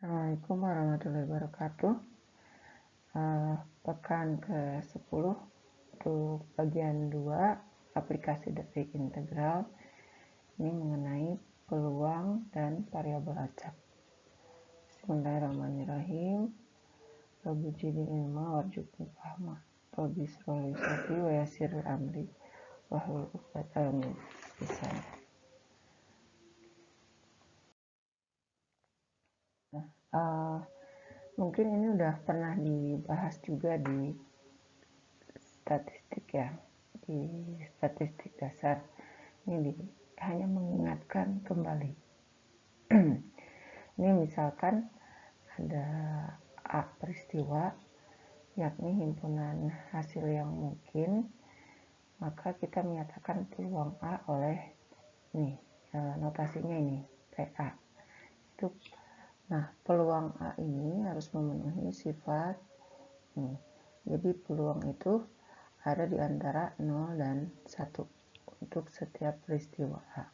Assalamualaikum warahmatullahi wabarakatuh. Pekan ke-10 untuk bagian 2 aplikasi detik integral ini mengenai peluang dan variabel acak. Bismillahirrahmanirrahim. Rabbi jidil ilma warzuqni fahma. Rabbi shrah li sadri wa yassir li amri wahlul 'uqdatam min lisani. Mungkin ini udah pernah dibahas juga di statistik ya, di statistik dasar. Ini hanya mengingatkan kembali. Ini misalkan ada A peristiwa, yakni himpunan hasil yang mungkin, maka kita menyatakan peluang A oleh nih notasinya ini PA. Nah, peluang A ini harus memenuhi sifat nih. Jadi peluang itu ada di antara 0 dan 1 untuk setiap peristiwa A.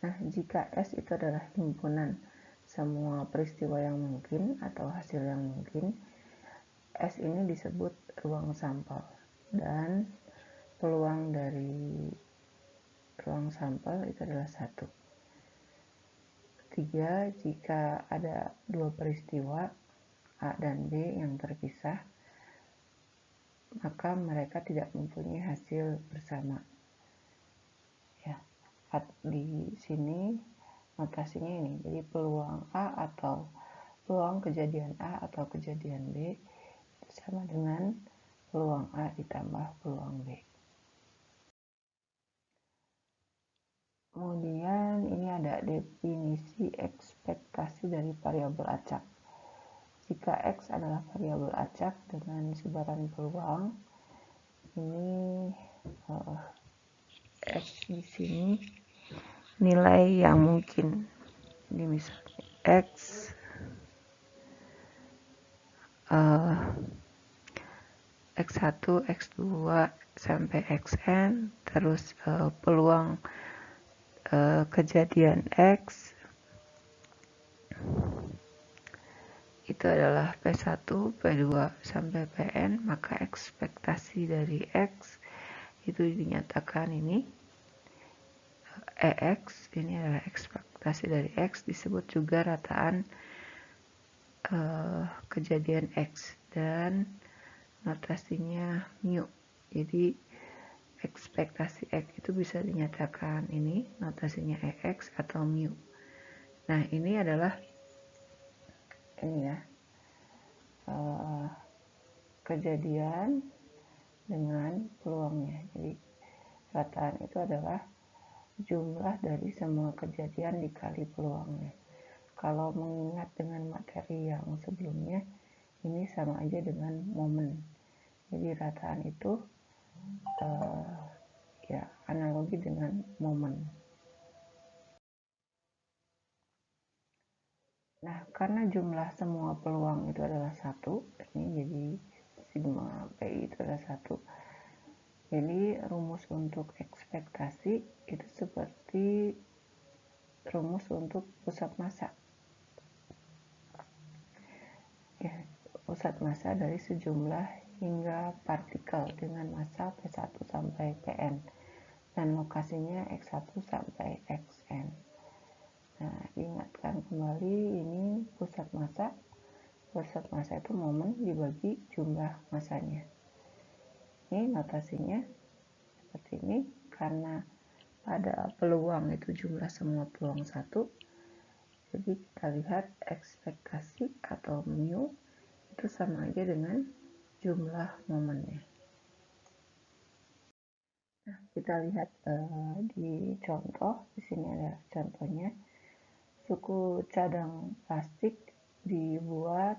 Nah, jika S itu adalah himpunan semua peristiwa yang mungkin atau hasil yang mungkin, S ini disebut ruang sampel, dan peluang dari ruang sampel itu adalah 1. Ketiga, jika ada 2 peristiwa A dan B yang terpisah, maka mereka tidak mempunyai hasil bersama. Ya, di sini notasinya ini. Jadi peluang A atau peluang kejadian A atau kejadian B itu sama dengan peluang A ditambah peluang B. Kemudian ini ada definisi ekspektasi dari variabel acak. Jika X adalah variabel acak dengan sebaran peluang, ini X di sini nilai yang mungkin. Ini misalnya X X1, X2 sampai Xn, terus peluang kejadian X itu adalah P1, P2 sampai Pn, maka ekspektasi dari X itu dinyatakan ini EX, ini adalah ekspektasi dari X, disebut juga rataan kejadian X, dan notasinya mu. Jadi ekspektasi X itu bisa dinyatakan ini notasinya EX atau mu. Nah, ini adalah ini ya kejadian dengan peluangnya. Jadi rataan itu adalah jumlah dari semua kejadian dikali peluangnya. Kalau mengingat dengan materi yang sebelumnya, ini sama aja dengan momen. Jadi rataan itu ya analogi dengan momen. Nah, karena jumlah semua peluang itu adalah 1, ini jadi sigma PI itu adalah 1. Jadi rumus untuk ekspektasi itu seperti rumus untuk pusat massa. Ya, pusat massa dari sejumlah hingga partikel dengan massa P1 sampai Pn dan lokasinya X1 sampai Xn. Nah, diingatkan kembali ini pusat massa. Pusat massa itu momen dibagi jumlah massanya. Ini notasinya seperti ini, karena pada peluang itu jumlah semua peluang 1. Jadi kita lihat ekspektasi atau mu itu sama aja dengan jumlah momennya. Nah, kita lihat di contoh. Di sini ada contohnya. Suku cadang plastik dibuat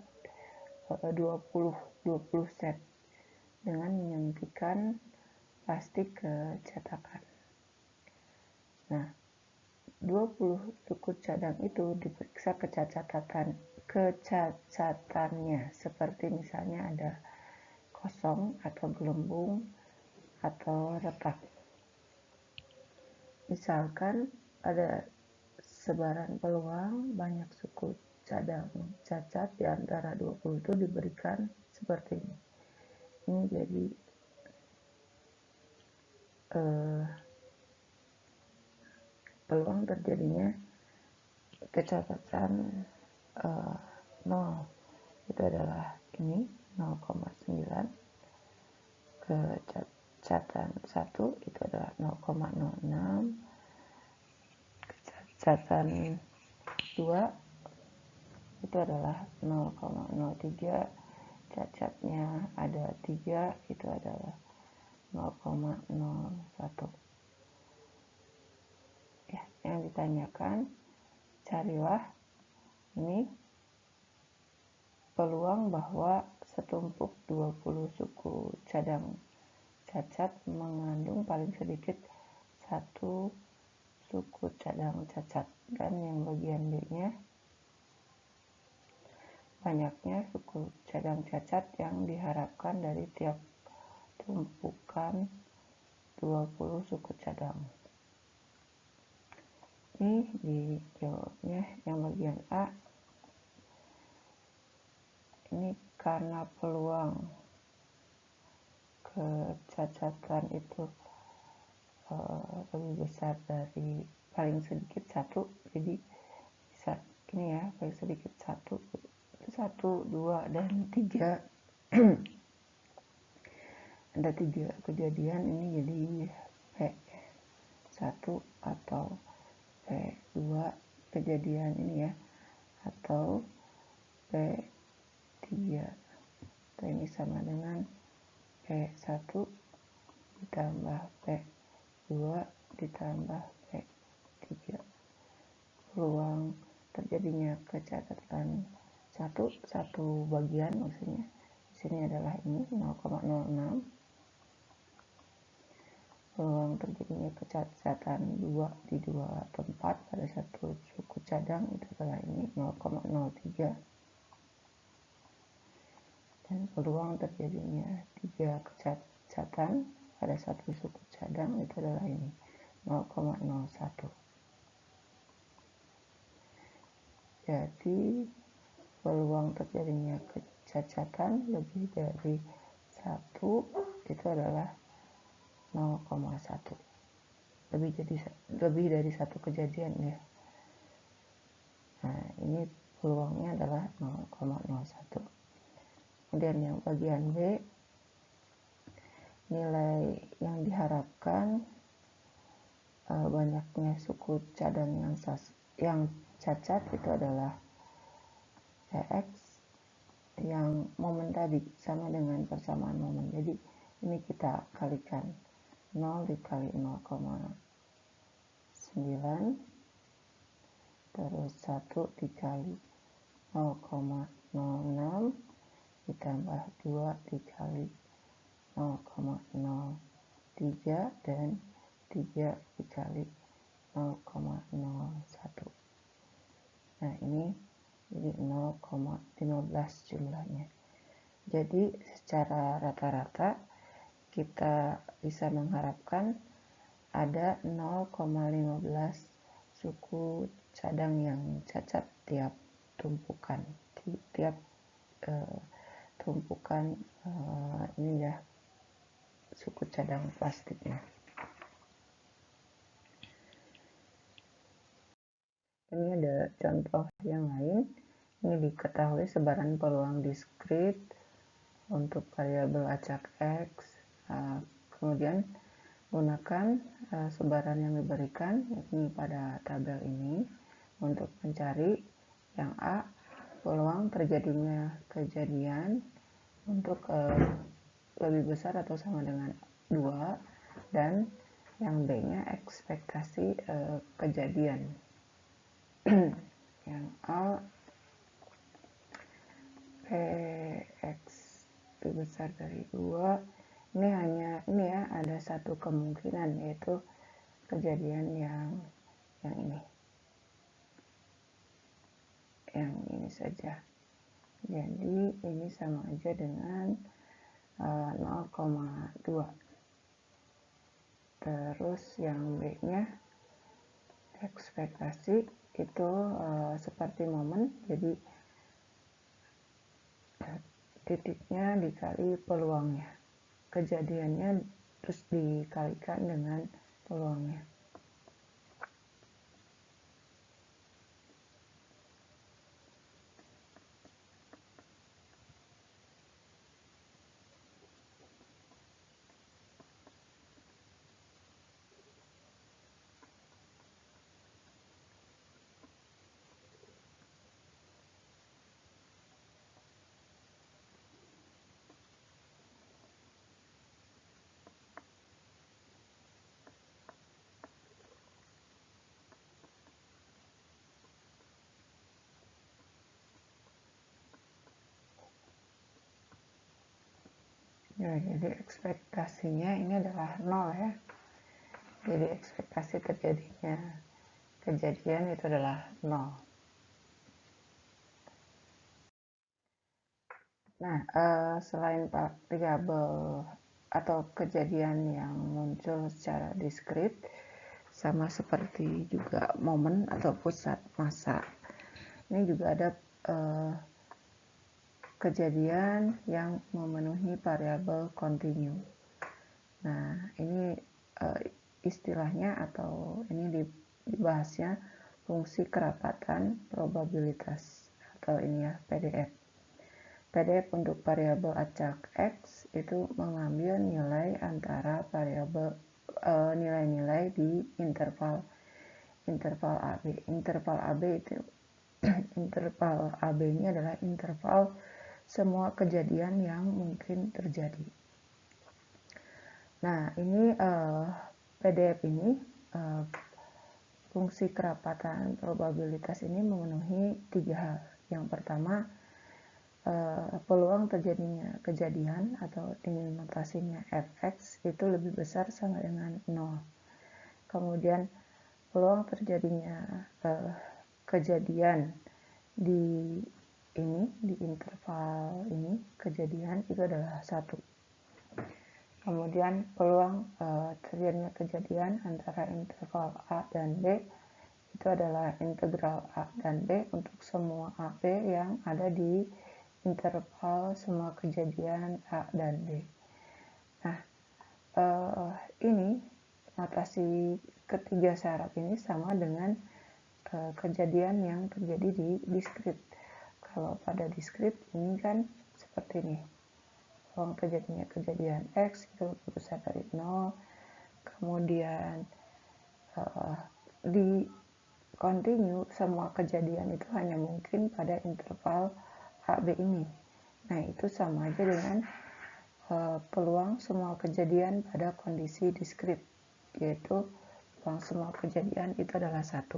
20 set dengan menyuntikkan plastik ke cetakan. Nah, 20 suku cadang itu diperiksa kecacatannya, seperti misalnya ada kosong atau gelembung atau retak. Misalkan ada sebaran peluang banyak suku cadang cacat di antara 20 itu diberikan seperti ini. Ini jadi peluang terjadinya kecacatan 0 itu adalah ini 0,9, kecacatan 1 itu adalah 0,06, kecacatan 2 itu adalah 0,03, cacatnya ada 3 itu adalah 0,01. Ya, yang ditanyakan carilah ini peluang bahwa setumpuk 20 suku cadang cacat mengandung paling sedikit satu suku cadang cacat, dan yang bagian B-nya banyaknya suku cadang cacat yang diharapkan dari tiap tumpukan 20 suku cadang. Ini dijawabnya yang bagian A. Ini karena peluang kecacatan itu lebih besar dari paling sedikit 1, jadi bisa ini ya, paling sedikit 1, 2, dan 3. Ada 3 kejadian ini, jadi P1 atau P2 kejadian ini ya, atau P3. Atau ini sama dengan P1 ditambah P2 ditambah P3. Peluang terjadinya kecacatan satu bagian, maksudnya di sini adalah ini 0,06. Peluang terjadinya kecacatan 2 di 2 tempat pada satu suku cadang itu adalah ini 0,03. Dan peluang terjadinya 3 kecacatan pada satu suku cadang itu adalah ini 0,01. Jadi peluang terjadinya kecacatan lebih dari 1 itu adalah 0,1. Lebih dari satu kejadian ya. Nah, ini peluangnya adalah 0,01. Kemudian yang bagian B, nilai yang diharapkan banyaknya suku cadang yang cacat itu adalah X yang momen tadi sama dengan persamaan momen. Jadi ini kita kalikan 0 dikali 0,9 terus 1 dikali 0,06 ditambah 2 dikali 0,03 dan 3 dikali 0,01. Nah, ini jadi 0,15 jumlahnya. Jadi secara rata-rata kita bisa mengharapkan ada 0,15 suku cadang yang cacat tiap tumpukan, tumpukan ini ya, suku cadang plastiknya. Ini ada contoh yang lain. Ini diketahui sebaran peluang diskrit untuk variabel acak X. Kemudian gunakan sebaran yang diberikan yakni pada tabel ini untuk mencari yang A, peluang terjadinya kejadian untuk lebih besar atau sama dengan 2, dan yang B-nya ekspektasi kejadian. Yang A, Px lebih besar dari 2. Ini hanya ini ya, ada satu kemungkinan, yaitu kejadian yang ini. Yang ini saja. Jadi ini sama aja dengan 0,2. Terus yang B-nya ekspektasi itu seperti momen, jadi titiknya dikali peluangnya, kejadiannya terus dikalikan dengan peluangnya. Ya, jadi ekspektasinya ini adalah 0 ya. Jadi ekspektasi terjadinya kejadian itu adalah 0. Nah, selain variabel atau kejadian yang muncul secara diskrit, sama seperti juga momen atau pusat massa, ini juga ada kejadian yang memenuhi variabel kontinu. Nah, ini istilahnya atau ini dibahasnya fungsi kerapatan probabilitas atau ini ya PDF. PDF untuk variabel acak X itu mengambil nilai antara variabel nilai-nilai di interval AB. Interval AB itu interval AB ini adalah interval semua kejadian yang mungkin terjadi. Nah, ini PDF ini fungsi kerapatan probabilitas ini memenuhi 3 hal. Yang pertama, peluang terjadinya kejadian atau dengan notasinya fx itu lebih besar sama dengan 0. Kemudian peluang terjadinya kejadian di interval ini kejadian itu adalah 1. Kemudian peluang terjadinya kejadian antara interval A dan B itu adalah integral A dan B untuk semua AB yang ada di interval semua kejadian A dan B. Nah, ini notasi ketiga syarat ini sama dengan kejadian yang terjadi di diskrit. Kalau pada diskrit ini kan seperti ini, peluang terjadinya kejadian X itu lebih besar dari 0. Kemudian di continue semua kejadian itu hanya mungkin pada interval AB ini. Nah, itu sama aja dengan peluang semua kejadian pada kondisi diskrit, yaitu peluang semua kejadian itu adalah 1.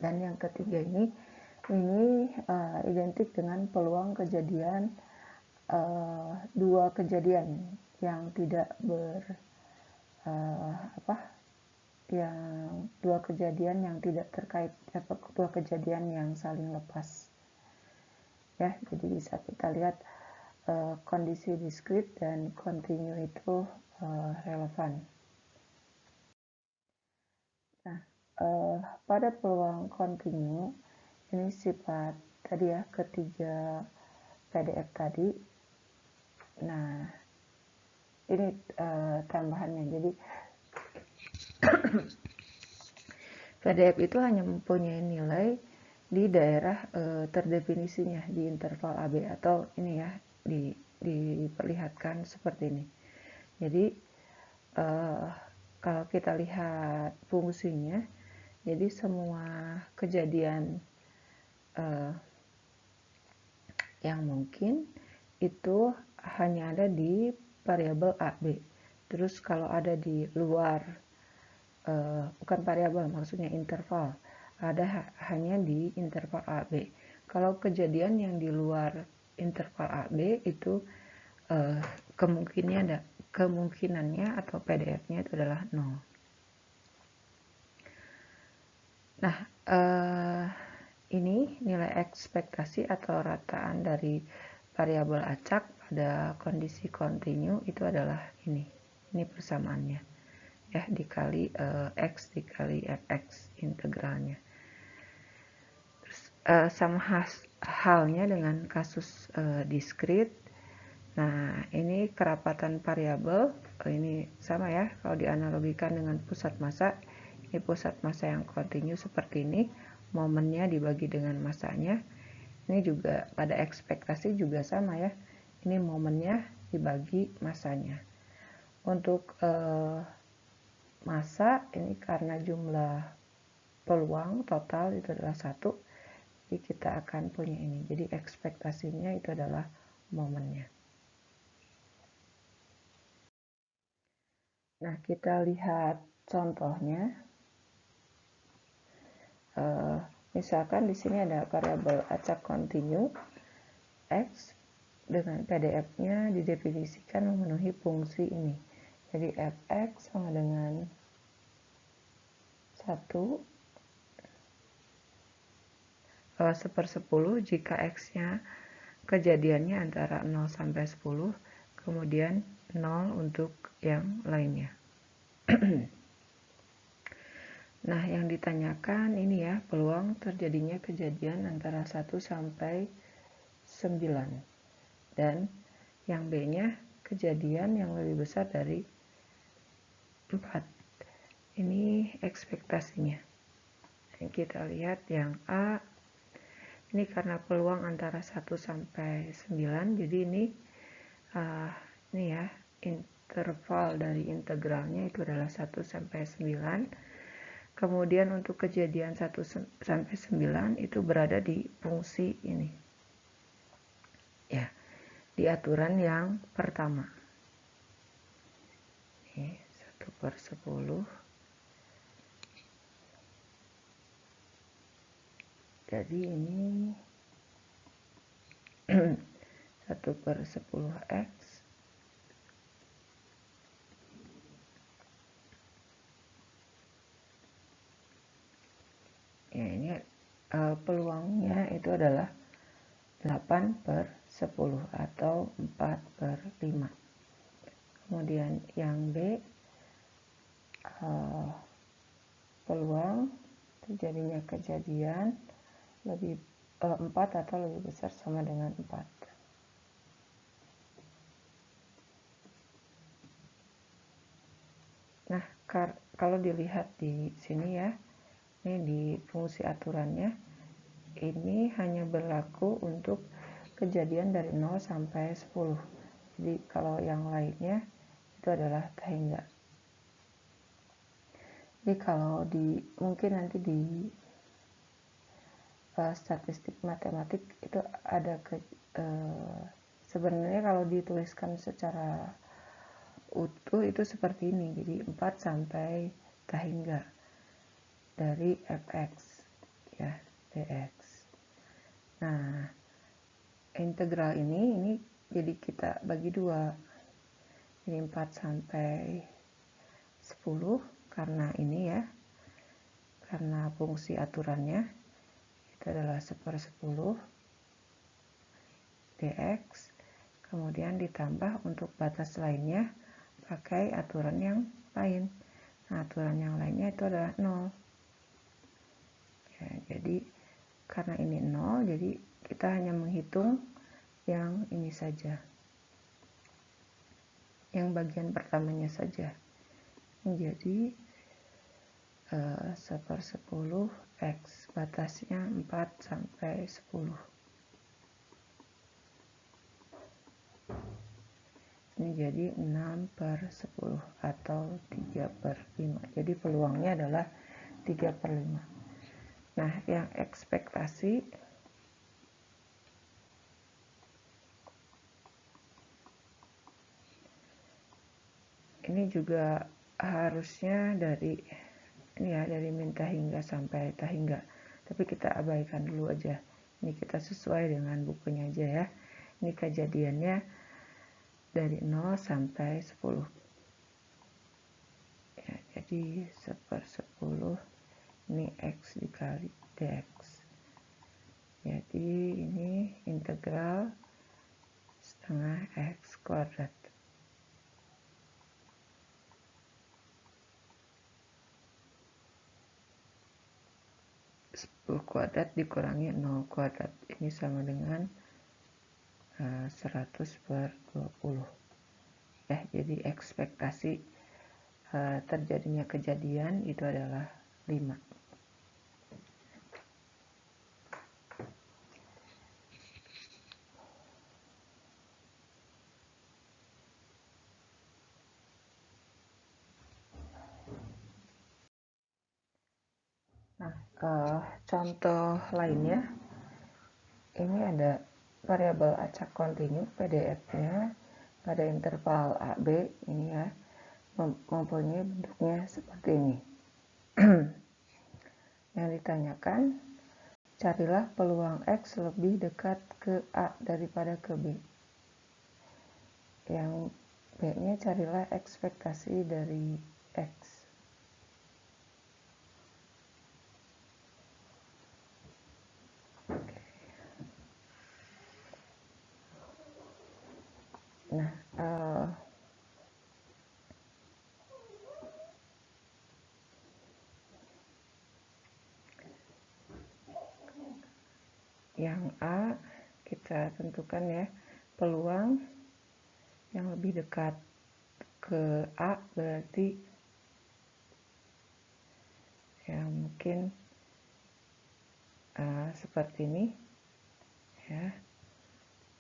Dan yang ketiga ini identik dengan peluang kejadian dua kejadian yang tidak dua kejadian yang tidak terkait atau dua kejadian yang saling lepas ya. Jadi bisa kita lihat kondisi diskrit dan kontinu itu relevan. Nah, pada peluang kontinu ini sifat tadi ya, ketiga PDF tadi. Nah, ini tambahannya. Jadi PDF itu hanya mempunyai nilai di daerah terdefinisinya di interval AB atau ini ya diperlihatkan seperti ini. Jadi kalau kita lihat fungsinya, jadi semua kejadian yang mungkin itu hanya ada di variabel AB. Terus kalau ada di luar bukan variabel, maksudnya interval, ada hanya di interval AB. Kalau kejadian yang di luar interval AB itu kemungkinannya atau PDF-nya itu adalah 0. Nah, ini nilai ekspektasi atau rataan dari variabel acak pada kondisi kontinu itu adalah ini persamaannya ya, dikali X dikali fx integralnya. sama halnya dengan kasus diskrit. Nah, ini kerapatan variabel, ini sama ya, kalau dianalogikan dengan pusat massa, ini pusat massa yang kontinu seperti ini, momennya dibagi dengan massanya. Ini juga pada ekspektasi juga sama ya, ini momennya dibagi massanya. Untuk massa, ini karena jumlah peluang total itu adalah 1, jadi kita akan punya ini. Jadi ekspektasinya itu adalah momennya. Nah, kita lihat contohnya. Misalkan di sini ada variabel acak kontinu X dengan PDF-nya didefinisikan memenuhi fungsi ini. Jadi fx sama dengan 1 1/10 jika X-nya kejadiannya antara 0 sampai 10, kemudian 0 untuk yang lainnya. Nah, yang ditanyakan ini ya, peluang terjadinya kejadian antara 1 sampai 9. Dan yang B-nya kejadian yang lebih besar dari 4. Ini ekspektasinya. Kita lihat yang A, ini karena peluang antara 1 sampai 9, jadi ini ya, interval dari integralnya itu adalah 1 sampai 9. Kemudian untuk kejadian 1 sampai 9 itu berada di fungsi ini. Ya, di aturan yang pertama. Ini 1/10. Jadi ini 1/10x ya, ini peluangnya itu adalah 8/10 atau 4/5. Kemudian yang B, peluang terjadinya kejadian lebih 4 atau lebih besar sama dengan 4. Nah, kalau dilihat di sini ya, ini di fungsi aturannya, ini hanya berlaku untuk kejadian dari 0 sampai 10. Jadi kalau yang lainnya itu adalah tahingga. Jadi kalau mungkin nanti di statistik matematik itu ada sebenarnya kalau dituliskan secara utuh itu seperti ini. Jadi 4 sampai tahingga dari fx ya, dx. Nah, integral ini jadi kita bagi 2. Jadi 4 sampai 10 karena ini ya, karena fungsi aturannya itu adalah 1/10 dx, kemudian ditambah untuk batas lainnya pakai aturan yang lain. Nah, aturan yang lainnya itu adalah 0 ya, jadi karena ini 0, jadi kita hanya menghitung yang ini saja, yang bagian pertamanya saja. Jadi 1/10 X, batasnya 4 sampai 10. Ini jadi 6/10 atau 3/5. Jadi peluangnya adalah 3/5. Nah, yang ekspektasi ini juga harusnya dari ini ya, dari min tahingga sampai tahingga. Tapi kita abaikan dulu aja. Ini kita sesuai dengan bukunya aja ya. Ini kejadiannya dari 0 sampai 10. Ya, jadi 1/10 ini X dikali dx. Jadi ini integral setengah X kuadrat. kuadrat dikurangi 0 kuadrat. Ini sama dengan 100/20. Jadi ekspektasi terjadinya kejadian itu adalah 5. Nah, contoh lainnya, ini ada variabel acak kontinu PDF-nya pada interval AB ini ya, mempunyai bentuknya seperti ini. Yang ditanyakan, carilah peluang X lebih dekat ke A daripada ke B. Yang B-nya carilah ekspektasi dari X. Nah, yang A kita tentukan ya, peluang yang lebih dekat ke A berarti ya mungkin seperti ini ya,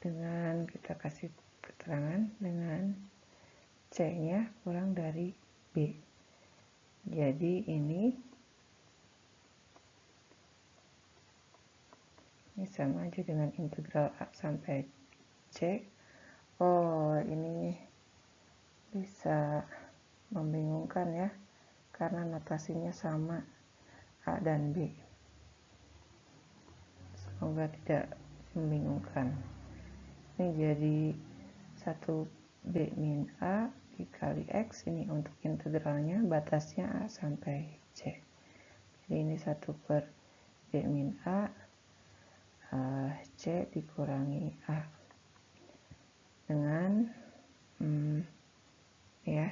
dengan kita kasih keterangan dengan C-nya kurang dari B. Jadi ini sama aja dengan integral A sampai C. Oh, ini bisa membingungkan ya, karena notasinya sama A dan B. Semoga tidak membingungkan. Ini jadi 1B min A dikali X, ini untuk integralnya, batasnya A sampai C. Jadi ini 1/B min A, C dikurangi A. Dengan ya,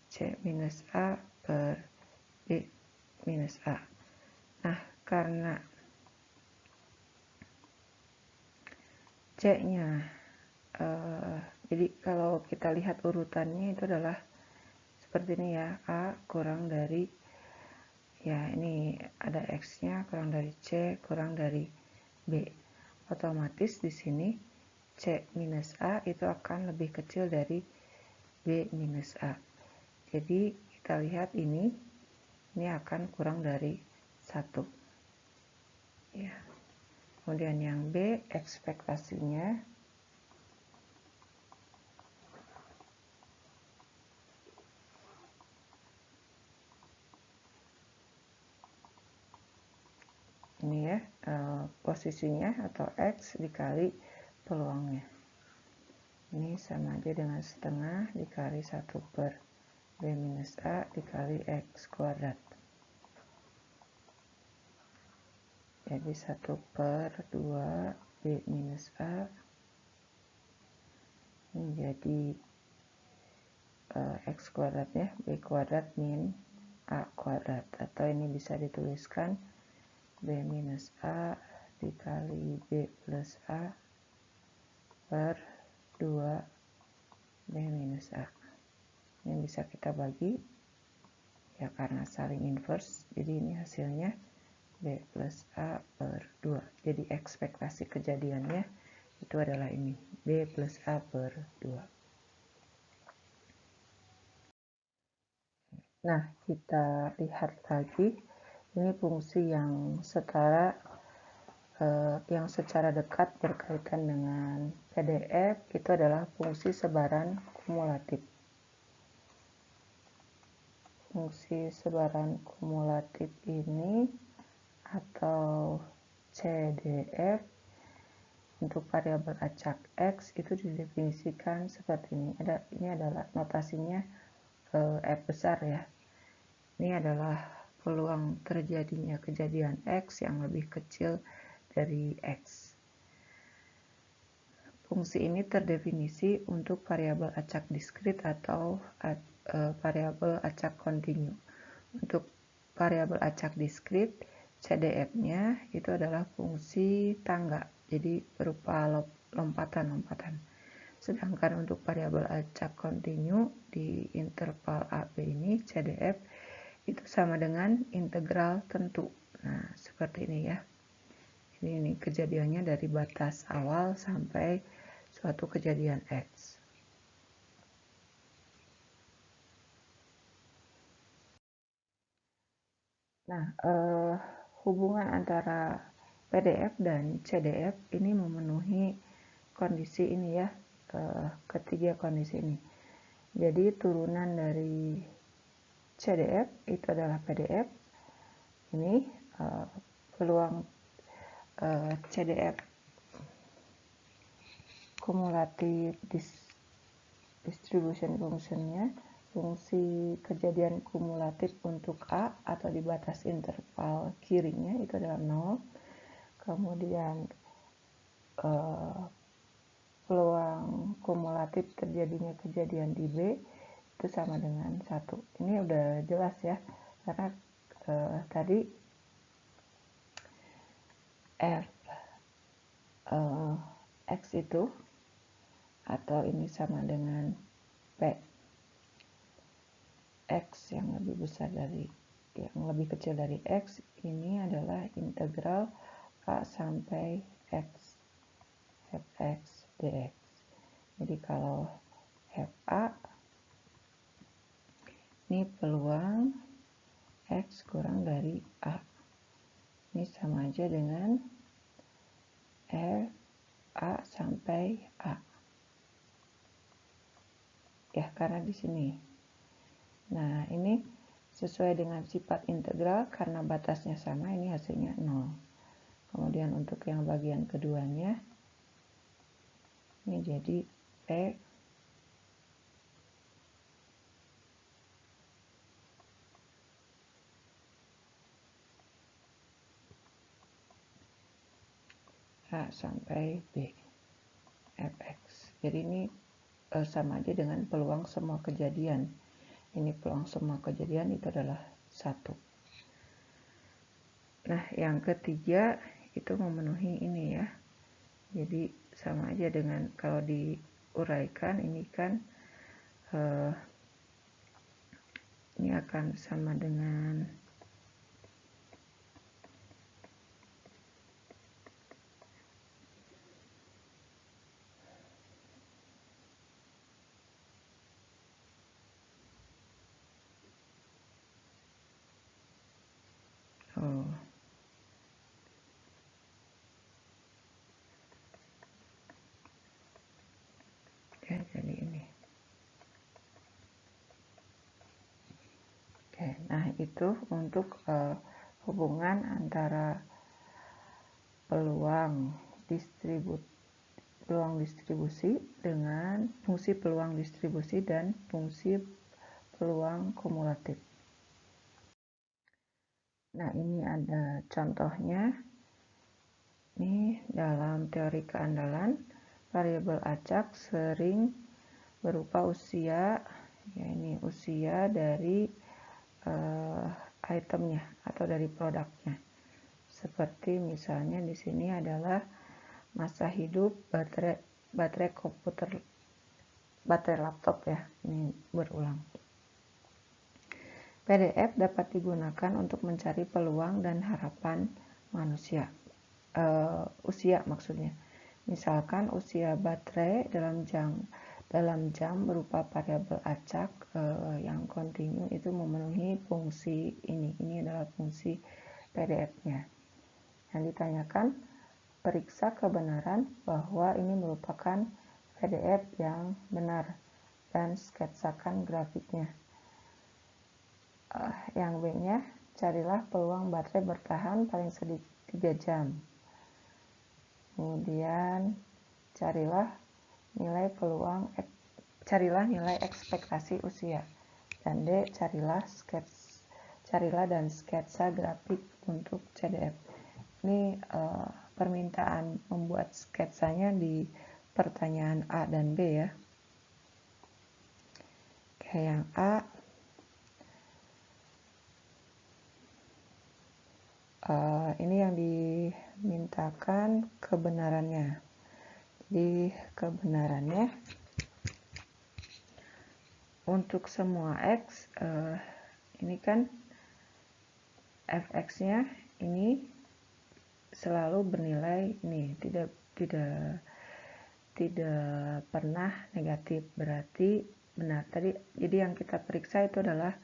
C minus A per B minus A. Nah, karena C-nya jadi kalau kita lihat urutannya itu adalah seperti ini ya, A kurang dari, ya ini ada X-nya kurang dari C kurang dari B. Otomatis di sini C minus A itu akan lebih kecil dari B minus A. Jadi kita lihat ini akan kurang dari 1 ya. Kemudian yang B, ekspektasinya ini ya, posisinya atau X dikali peluangnya. Ini sama aja dengan setengah dikali 1/B minus A dikali X kuadrat. Jadi 1/2B minus A menjadi X kuadratnya B kuadrat min A kuadrat, atau ini bisa dituliskan B minus A dikali B plus A per 2B minus A. Ini bisa kita bagi ya karena saling inverse, jadi ini hasilnya B plus A per 2. Jadi ekspektasi kejadiannya itu adalah ini, B plus A per 2. Nah, kita lihat lagi, ini fungsi yang secara dekat berkaitan dengan PDF, itu adalah fungsi sebaran kumulatif. Fungsi sebaran kumulatif ini atau CDF untuk variabel acak X itu didefinisikan seperti ini. Ini adalah notasinya F besar ya. Ini adalah peluang terjadinya kejadian X yang lebih kecil dari X. Fungsi ini terdefinisi untuk variabel acak diskrit atau variabel acak kontinu. Untuk variabel acak diskrit, CDF-nya itu adalah fungsi tangga, jadi berupa lompatan-lompatan. Sedangkan untuk variabel acak kontinu di interval AB ini CDF itu sama dengan integral tentu. Nah, seperti ini ya. Ini kejadiannya dari batas awal sampai suatu kejadian X. Nah, hubungan antara PDF dan CDF ini memenuhi kondisi ini ya, ketiga kondisi ini. Jadi turunan dari CDF itu adalah PDF. Ini peluang CDF kumulatif distribution function-nya, fungsi kejadian kumulatif untuk A atau di batas interval kirinya itu adalah 0. Kemudian peluang kumulatif terjadinya kejadian di B itu sama dengan 1. Ini udah jelas ya, karena tadi F X itu atau ini sama dengan P X yang lebih besar dari yang lebih kecil dari X, ini adalah integral A sampai X fx dx. Jadi kalau fa ini peluang X kurang dari A, ini sama aja dengan F A sampai A ya, karena di sini. Nah, ini sesuai dengan sifat integral karena batasnya sama, ini hasilnya 0. Kemudian untuk yang bagian keduanya ini jadi P A sampai B fx. Jadi ini sama aja dengan peluang semua kejadian. Ini peluang semua kejadian itu adalah 1. Nah, yang ketiga itu memenuhi ini ya. Jadi sama aja dengan kalau diuraikan ini kan ini akan sama dengan ya, jadi ini. Oke, nah itu untuk hubungan antara peluang distribusi dengan fungsi peluang distribusi dan fungsi peluang kumulatif. Nah, ini ada contohnya. Ini dalam teori keandalan, variabel acak sering berupa usia, ya ini usia dari itemnya atau dari produknya. Seperti misalnya di sini adalah masa hidup baterai komputer, baterai laptop ya, ini berulang. PDF dapat digunakan untuk mencari peluang dan harapan manusia. Usia maksudnya. Misalkan usia baterai dalam jam berupa variabel acak yang kontinu itu memenuhi fungsi ini. Ini adalah fungsi PDF-nya. Yang ditanyakan, periksa kebenaran bahwa ini merupakan PDF yang benar dan sketsakan grafiknya. Yang B-nya, carilah peluang baterai bertahan paling sedikit 3 jam. Kemudian carilah nilai ekspektasi usia. Dan D, carilah dan sketsa grafik untuk CDF. Ini permintaan membuat sketsanya di pertanyaan A dan B ya. Kayak yang A, Ini yang dimintakan kebenarannya. Jadi kebenarannya untuk semua x, ini kan fx-nya ini selalu bernilai ini, tidak pernah negatif, berarti benar. Jadi yang kita periksa itu adalah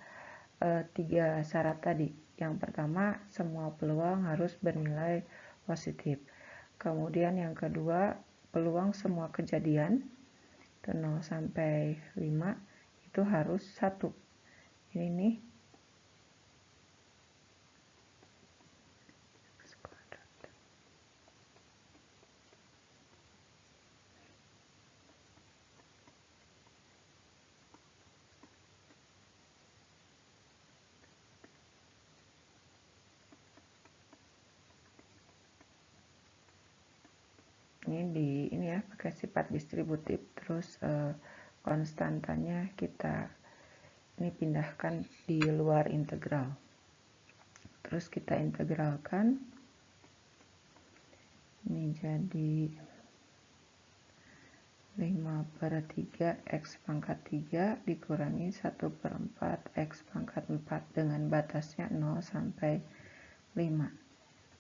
3 syarat tadi. Yang pertama, semua peluang harus bernilai positif. Kemudian yang kedua, peluang semua kejadian itu 0 sampai 5 itu harus 1. Ini nih. Ini ya pakai sifat distributif, terus konstantanya kita ini pindahkan di luar integral, terus kita integralkan, ini jadi 5/3 x pangkat 3 dikurangi 1/4 x pangkat 4 dengan batasnya 0 sampai 5.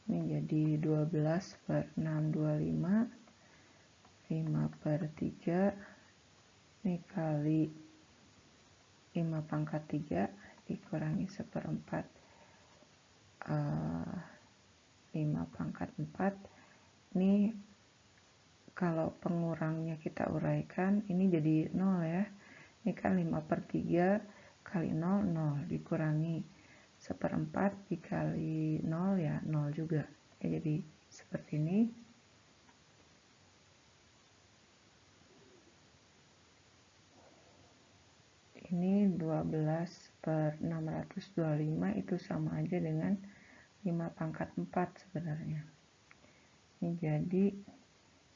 Ini jadi 12/625, 5/3 ini kali 5 pangkat 3 dikurangi 1/4 5 pangkat 4. Ini kalau pengurangnya kita uraikan, ini jadi 0 ya. Ini kan 5/3 kali 0, 0 dikurangi 1/4 dikali 0 ya 0 juga ya, jadi seperti ini. Ini 12/625 itu sama aja dengan 5 pangkat 4 sebenarnya. Ini jadi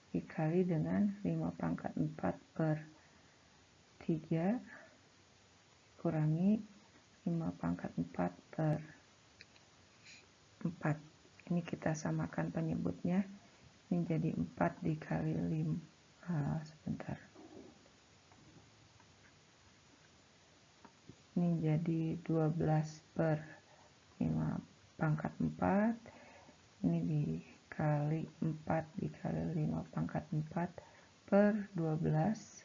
dikali dengan 5 pangkat 4/3 kurangi 5 pangkat 4/4. Ini kita samakan penyebutnya. Ini jadi 4 dikali 5. Sebentar. Ini jadi 12/5 pangkat 4. Ini dikali 4 dikali 5 pangkat 4/12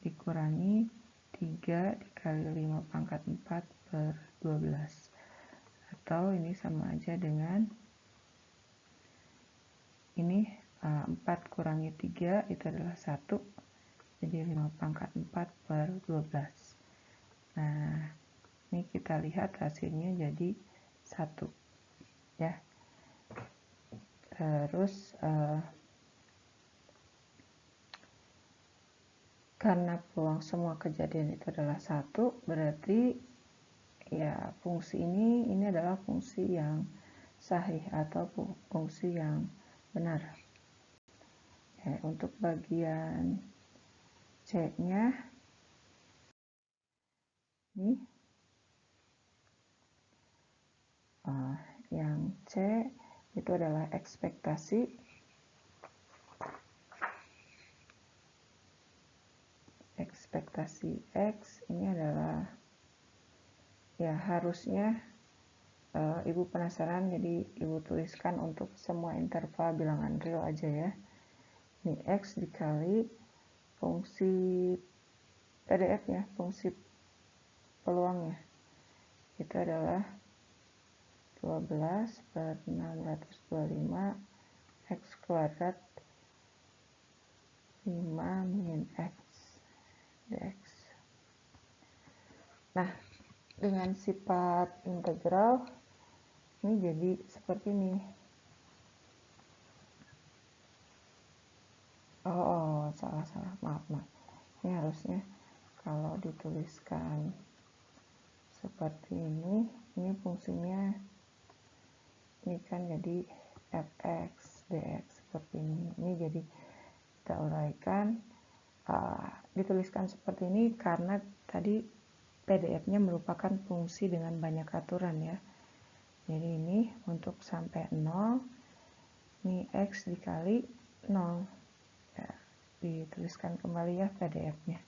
dikurangi 3 dikali 5 pangkat 4/12. Atau ini sama aja dengan ini 4 kurangi 3 itu adalah 1. Jadi 5 pangkat 4/12. Nah, ini kita lihat hasilnya jadi 1 ya. Terus karena peluang semua kejadian itu adalah 1, berarti ya fungsi ini adalah fungsi yang sahih atau fungsi yang benar. Ya, untuk bagian C-nya ini yang C itu adalah ekspektasi X. Ini adalah ya harusnya ibu penasaran, jadi ibu tuliskan untuk semua interval bilangan real aja ya. Ini X dikali fungsi PDF ya, fungsi peluangnya itu adalah 12/625 X kuadrat 5 min X dx. Nah, dengan sifat integral ini jadi seperti ini. Salah, maaf. Ini harusnya kalau dituliskan seperti ini fungsinya ini kan jadi fx dx seperti ini. Ini jadi kita uraikan, dituliskan seperti ini karena tadi PDF-nya merupakan fungsi dengan banyak aturan ya. Jadi ini untuk sampai 0, ini X dikali 0. Ya, dituliskan kembali ya PDF-nya.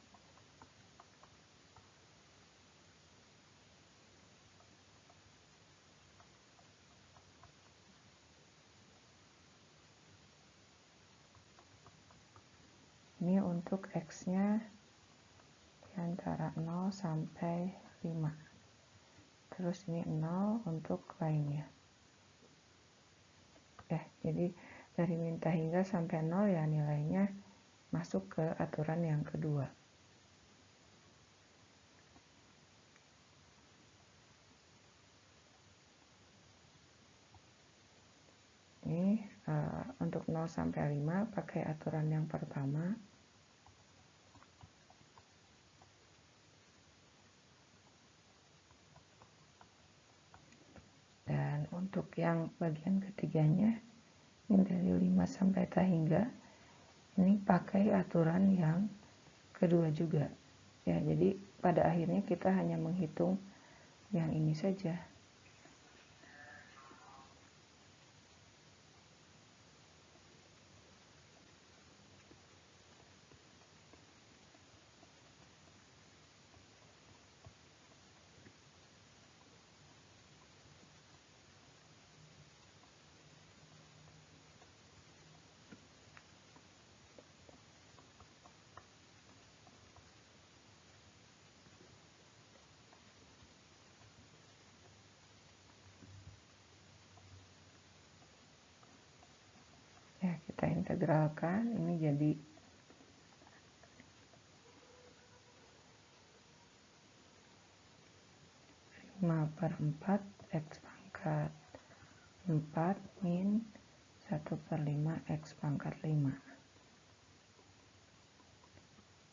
Ini untuk X-nya antara 0 sampai 5. Terus ini 0 untuk lainnya. Jadi dari minta hingga sampai 0 ya nilainya masuk ke aturan yang kedua. Ini untuk 0 sampai 5 pakai aturan yang pertama. Dan untuk yang bagian ketiganya, ini dari 5 sampai hingga, ini pakai aturan yang kedua juga. Ya, jadi pada akhirnya kita hanya menghitung yang ini saja. Ya, kita integralkan, ini jadi 5/4 X pangkat 4 min 1/5 X pangkat 5.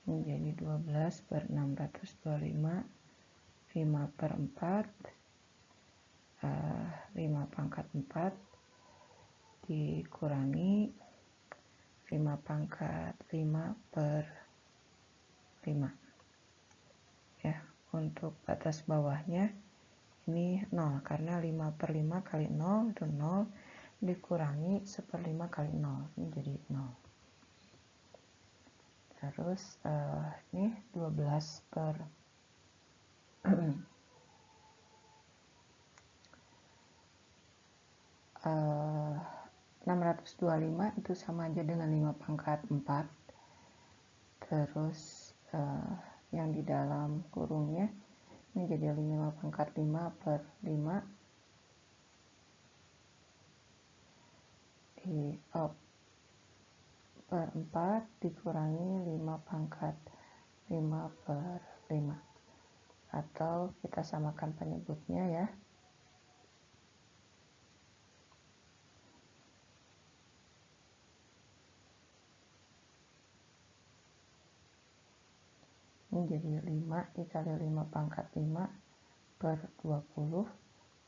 Ini jadi 12/625, 5/4, 5 pangkat 4 dikurangi 5 pangkat 5/5. Ya, untuk batas bawahnya ini 0, karena 5/5 kali 0 itu 0, dikurangi 1/5 kali 0, ini jadi 0. Terus ini 625 itu sama aja dengan 5 pangkat 4. Terus yang di dalam kurungnya ini jadi 5 pangkat 5/5 per 4 dikurangi 5 pangkat 5/5, atau kita samakan penyebutnya ya. Ini jadi 5 dikali 5 pangkat 5/20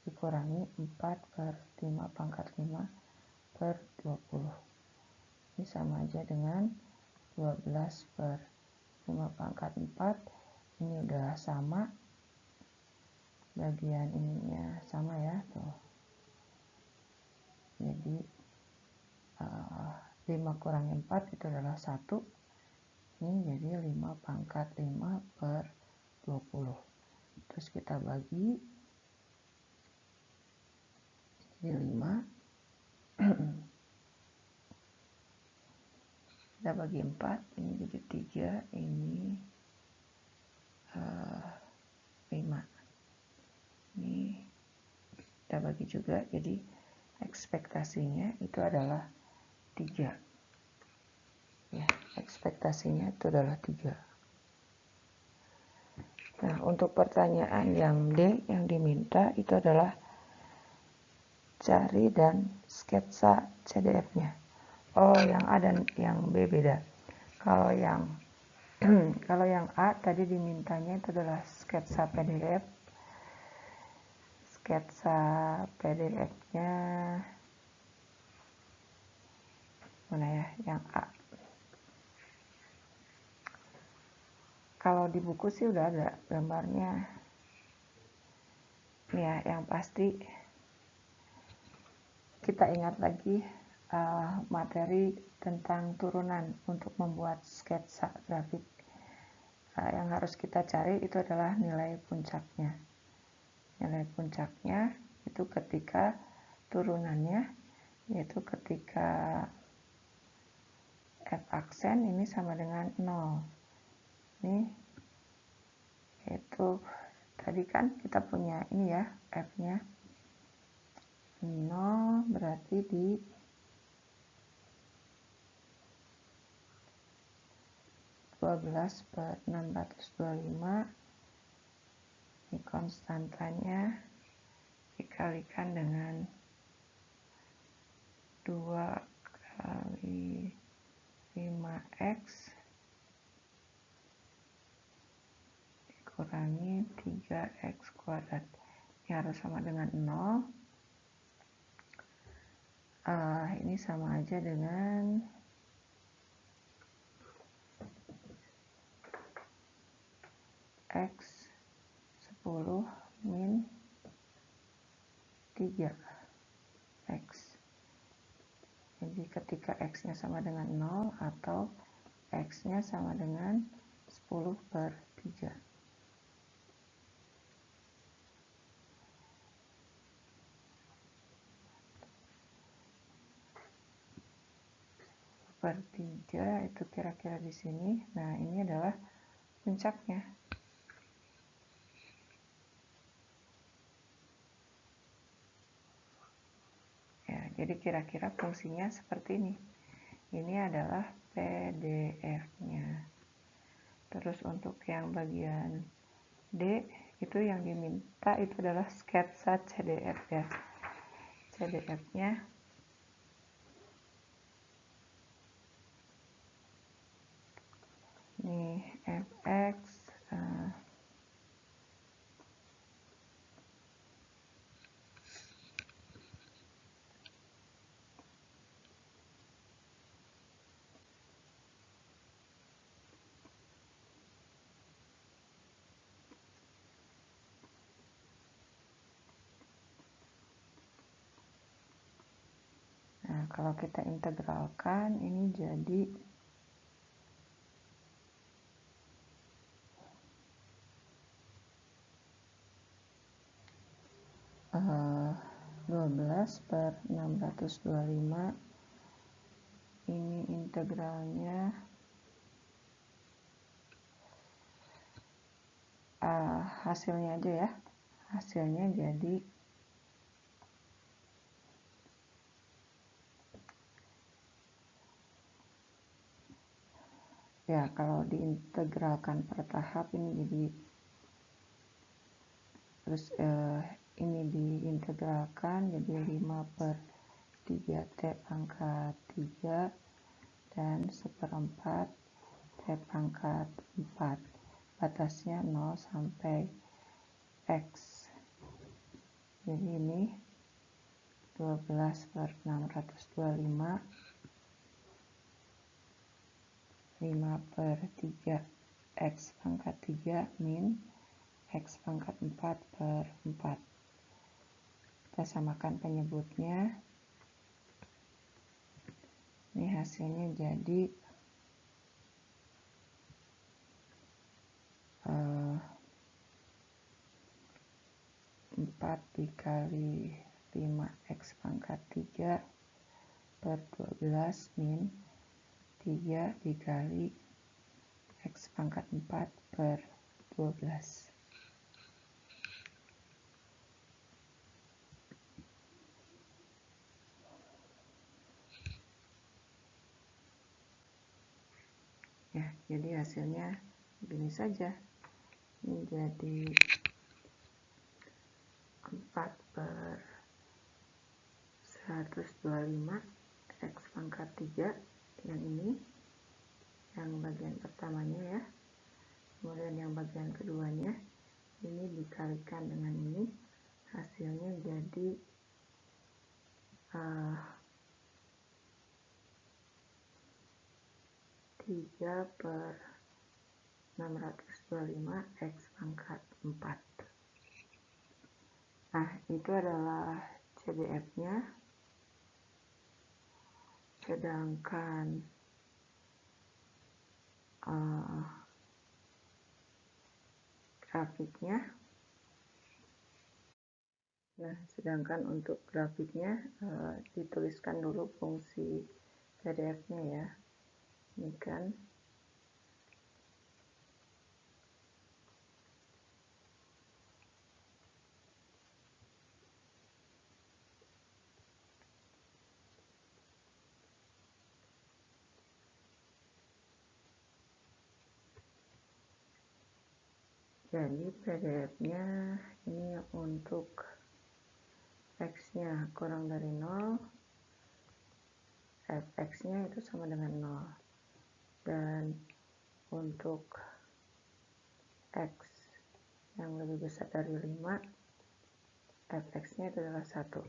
dikurangi 4/5 pangkat 5/20. Ini sama aja dengan 12/5 pangkat 4. Ini udah sama, bagian ininya sama ya tuh. Jadi 5 kurangi 4 itu adalah 1. Ini jadi 5 pangkat 5/20. Terus kita bagi, jadi 5. Kita bagi 4, ini jadi 3, ini 5. Ini kita bagi juga, jadi ekspektasinya itu adalah 3. Ya, ekspektasinya itu adalah 3. Nah, untuk pertanyaan yang D yang diminta itu adalah cari dan sketsa CDF-nya. Oh, yang A dan yang B beda. Kalau yang kalau yang A tadi dimintanya itu adalah sketsa PDF. Sketsa PDF-nya mana ya? Yang A. Kalau di buku sih udah ada gambarnya. Ini ya, yang pasti kita ingat lagi materi tentang turunan untuk membuat sketsa grafik. Yang harus kita cari itu adalah nilai puncaknya. Nilai puncaknya itu ketika turunannya, yaitu ketika F aksen ini sama dengan 0. Ini yaitu tadi kan kita punya ini ya, F-nya 0 berarti di 12/625 ini konstantanya dikalikan dengan 2 kali 5x dikurangi 3x kuadrat. Ini harus sama dengan 0. Ini sama aja dengan X 10 min 3x. Jadi ketika X-nya sama dengan 0 atau X-nya sama dengan 10/3. Per 3 itu kira-kira di sini. Nah, ini adalah puncaknya. Ya, jadi kira-kira fungsinya seperti ini. Ini adalah PDF-nya. Terus untuk yang bagian D, itu yang diminta itu adalah sketsa CDF ya. CDF-nya ini fx Nah, kalau kita integralkan ini jadi 12/625. Ini integralnya hasilnya aja ya. Hasilnya jadi ya, kalau diintegralkan per tahap ini jadi terus ini diintegralkan jadi 5/3 T pangkat 3 dan 1/4 T pangkat 4. Batasnya 0 sampai X. Jadi ini 12/625 5/3 X pangkat 3 min X pangkat 4/4. Kita samakan penyebutnya. Ini hasilnya jadi 4 dikali 5x pangkat 3/12 min 3 dikali x pangkat 4/12. Ya, jadi hasilnya begini saja. Ini jadi 4/125 x pangkat 3 yang ini, yang bagian pertamanya ya. Kemudian yang bagian keduanya ini dikalikan dengan ini, hasilnya jadi 3/625 x pangkat 4. Nah, itu adalah CDF-nya. sedangkan grafiknya, untuk grafiknya dituliskan dulu fungsi PDF-nya ya. Ini kan jadi PDF-nya ini untuk X-nya kurang dari 0, fx-nya itu sama dengan 0, dan untuk X yang lebih besar dari 5, fx-nya itu adalah 1.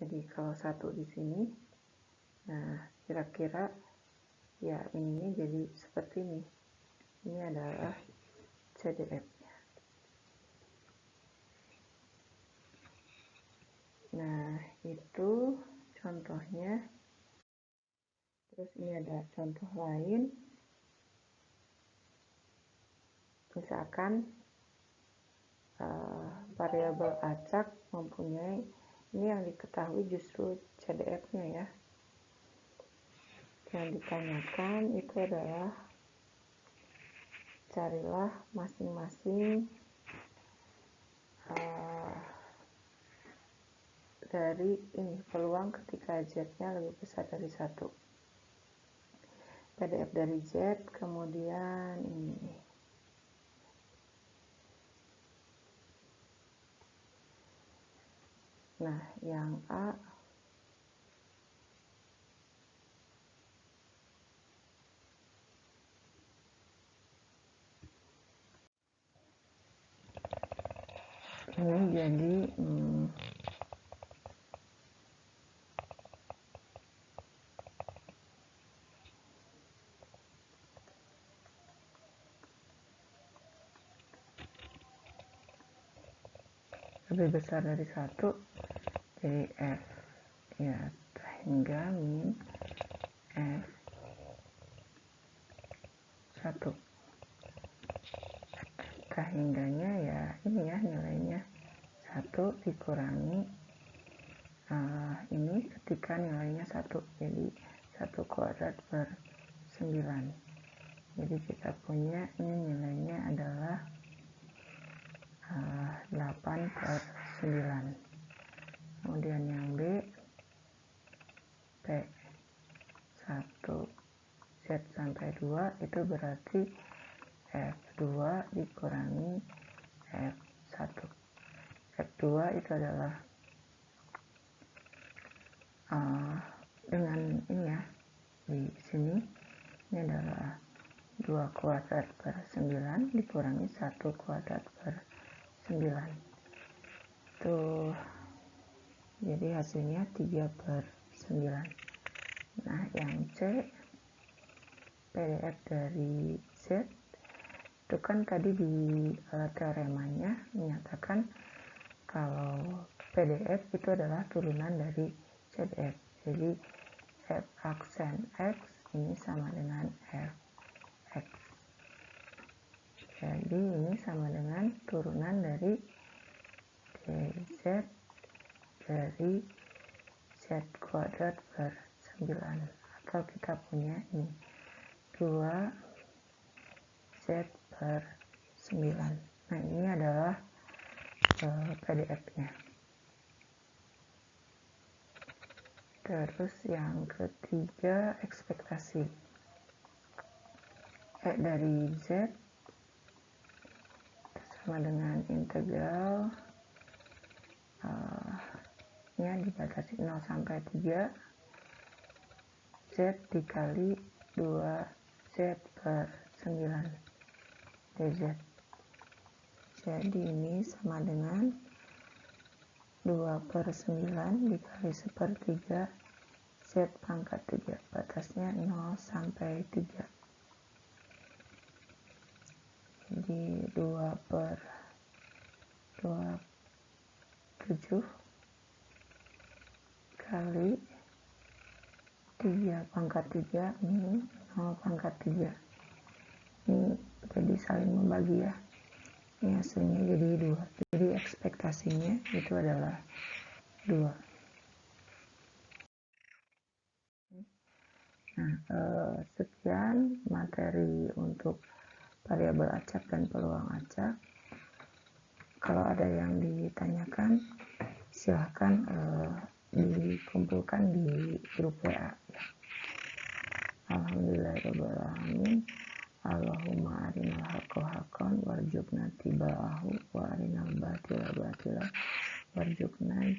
Jadi kalau 1 di sini, nah kira-kira ya ininya jadi seperti ini. Ini adalah CDF-nya. Nah, itu contohnya. Terus ini ada contoh lain. Misalkan variabel acak mempunyai, ini yang diketahui justru CDF-nya ya. Yang ditanyakan itu adalah carilah masing-masing dari ini peluang ketika Z-nya lebih besar dari 1. PDF dari Z, kemudian ini. Nah, yang A ini jadi lebih besar dari 1, jadi F ya hingga min F1. Hingganya ya ini ya, nilainya 1 dikurangi ini ketika nilainya 1, jadi 1 kuadrat per 9. Jadi kita punya ini nilainya adalah 8 per 9. Kemudian yang B, P1 Z sampai 2 itu berarti F2 dikurangi F1. F2 itu adalah dengan ini ya, di sini ini adalah 2 kuadrat per 9 dikurangi 1 kuadrat per 9. Tuh, jadi hasilnya 3 per 9. Nah, yang C, PDF dari Z, itu kan tadi di teoremanya menyatakan kalau PDF itu adalah turunan dari CDF. Jadi F aksen X ini sama dengan Fx. Jadi ini sama dengan turunan dari dz dari z kuadrat per 9. Atau kita punya ini 2z per 9. Nah, ini adalah PDF-nya. Terus yang ketiga, ekspektasi. Dari Z sama dengan integral nya dibatasi 0 sampai 3 Z dikali 2Z per 9 dz. Jadi ini sama dengan 2 per 9 dikali sepertiga Z pangkat 3, batasnya 0 sampai 3. Jadi 2 per 7 kali 3 pangkat 3 min 0 pangkat 3. Ini jadi saling membagi ya. Ini hasilnya jadi 2. Jadi ekspektasinya itu adalah 2. Nah, sekian materi untuk variabel acak dan peluang acak. Kalau ada yang ditanyakan, silahkan dikumpulkan di grup WA. Alhamdulillahirrahmanirrahim. Allahumma arinal haqqa haqqan warzuqna tiba'ahu wa arinal batila batila warzuqna